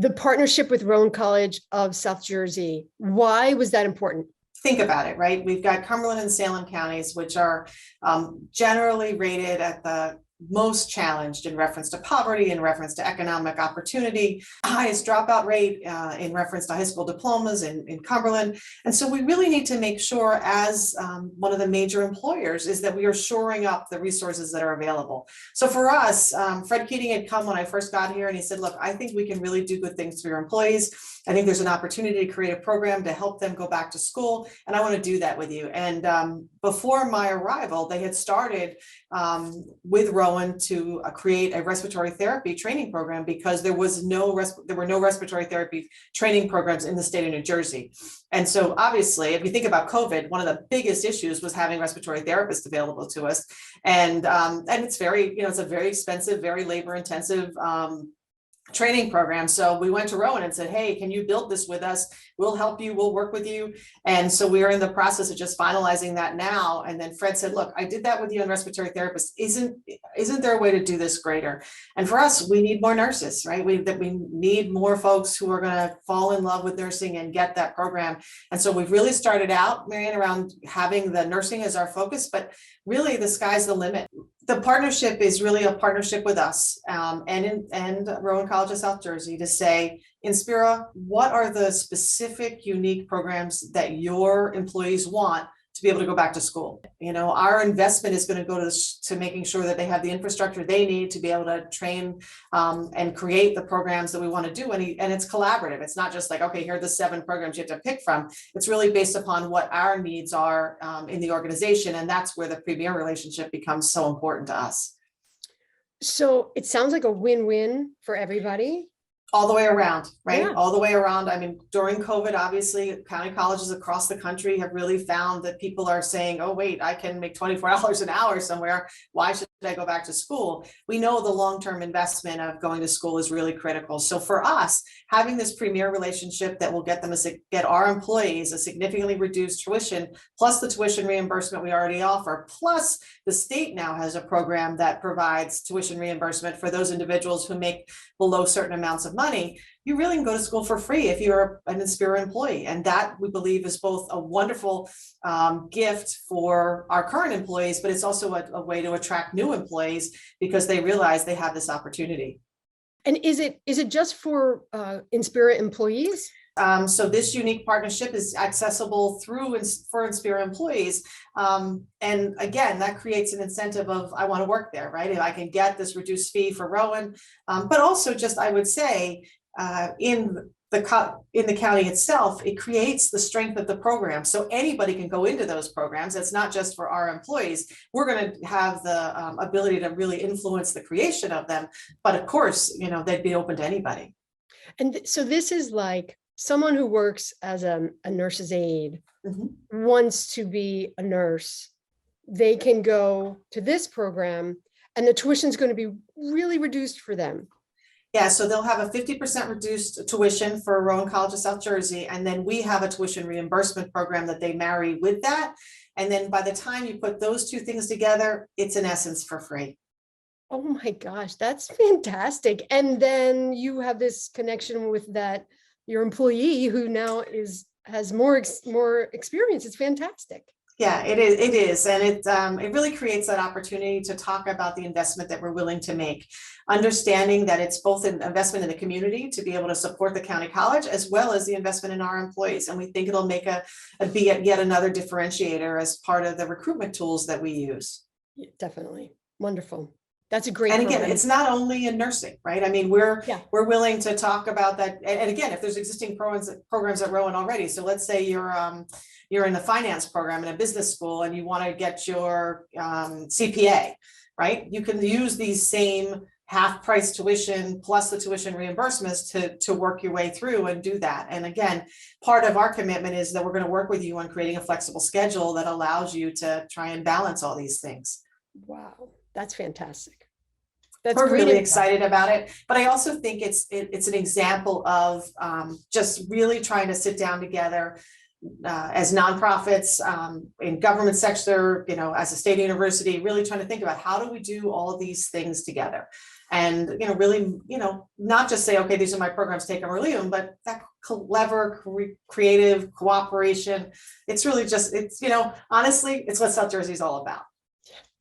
The partnership with Rowan College of South Jersey, why was that important? Think about it, right? We've got Cumberland and Salem counties, which are generally rated at the most challenged in reference to poverty, in reference to economic opportunity, highest dropout rate in reference to high school diplomas in Cumberland. And so we really need to make sure as one of the major employers is that we are shoring up the resources that are available. So for us, Fred Keating had come when I first got here and he said, look, I think we can really do good things for your employees. I think there's an opportunity to create a program to help them go back to school. And I want to do that with you. And before my arrival, they had started with Rowan to create a respiratory therapy training program because there were no respiratory therapy training programs in the state of New Jersey. And so obviously, if you think about COVID, one of the biggest issues was having respiratory therapists available to us. And it's very, it's a very expensive, very labor intensive training program. So we went to Rowan and said, hey, can you build this with us? We'll help you. We'll work with you. And so we are in the process of just finalizing that now. And then Fred said, look, I did that with you on respiratory therapists. Isn't there a way to do this greater? And for us, we need more nurses, right? We need more folks who are going to fall in love with nursing and get that program. And so we've really started out, Marianne, around having the nursing as our focus, but really the sky's the limit. The partnership is really a partnership with us and Rowan College of South Jersey to say, Inspira, what are the specific, unique programs that your employees want to be able to go back to school? Our investment is going to go to making sure that they have the infrastructure they need to be able to train and create the programs that we want to do. And it's collaborative. It's not just like, okay, here are the 7 programs you have to pick from. It's really based upon what our needs are in the organization. And that's where the premier relationship becomes so important to us. So it sounds like a win-win for everybody. All the way around, right? Yeah. All the way around. I mean, during COVID, obviously, county colleges across the country have really found that people are saying, oh, wait, I can make $24 an hour somewhere. Why should I go back to school? We know the long-term investment of going to school is really critical. So for us, having this premier relationship that will get our employees a significantly reduced tuition, plus the tuition reimbursement we already offer, plus the state now has a program that provides tuition reimbursement for those individuals who make below certain amounts of money, you really can go to school for free if you're an Inspira employee. And that we believe is both a wonderful gift for our current employees, but it's also a way to attract new employees because they realize they have this opportunity. And is it just for Inspira employees? So this unique partnership is accessible for Inspira employees. And again, that creates an incentive of, I want to work there, right? If I can get this reduced fee for Rowan, but also just, I would say, in the county itself, it creates the strength of the program. So anybody can go into those programs. It's not just for our employees. We're going to have the ability to really influence the creation of them. But of course, they'd be open to anybody. And so this is like someone who works as a nurse's aide wants to be a nurse. They can go to this program and the tuition is going to be really reduced for them. Yeah, so they'll have a 50% reduced tuition for Rowan College of South Jersey. And then we have a tuition reimbursement program that they marry with that. And then by the time you put those two things together, it's in essence for free. Oh my gosh, that's fantastic. And then you have this connection with your employee who now has more experience. It's fantastic. Yeah, it is. And it really creates that opportunity to talk about the investment that we're willing to make, understanding that it's both an investment in the community to be able to support the county college, as well as the investment in our employees. And we think it'll make be yet another differentiator as part of the recruitment tools that we use. Yeah, definitely. Wonderful. That's a great. And again, it's not only in nursing, right? I mean, we're willing to talk about that. And again, if there's existing programs at Rowan already, so let's say you're in the finance program in a business school and you want to get your CPA, right? You can use these same half-price tuition plus the tuition reimbursements to work your way through and do that. And again, part of our commitment is that we're going to work with you on creating a flexible schedule that allows you to try and balance all these things. Wow, that's fantastic. We're really excited about it, but I also think it's an example of just really trying to sit down together as nonprofits in government sector, as a state university, really trying to think about how do we do all of these things together. and, really, not just say, okay, these are my programs, take them or leave them, but that clever, creative cooperation. It's really just, honestly, it's what South Jersey is all about.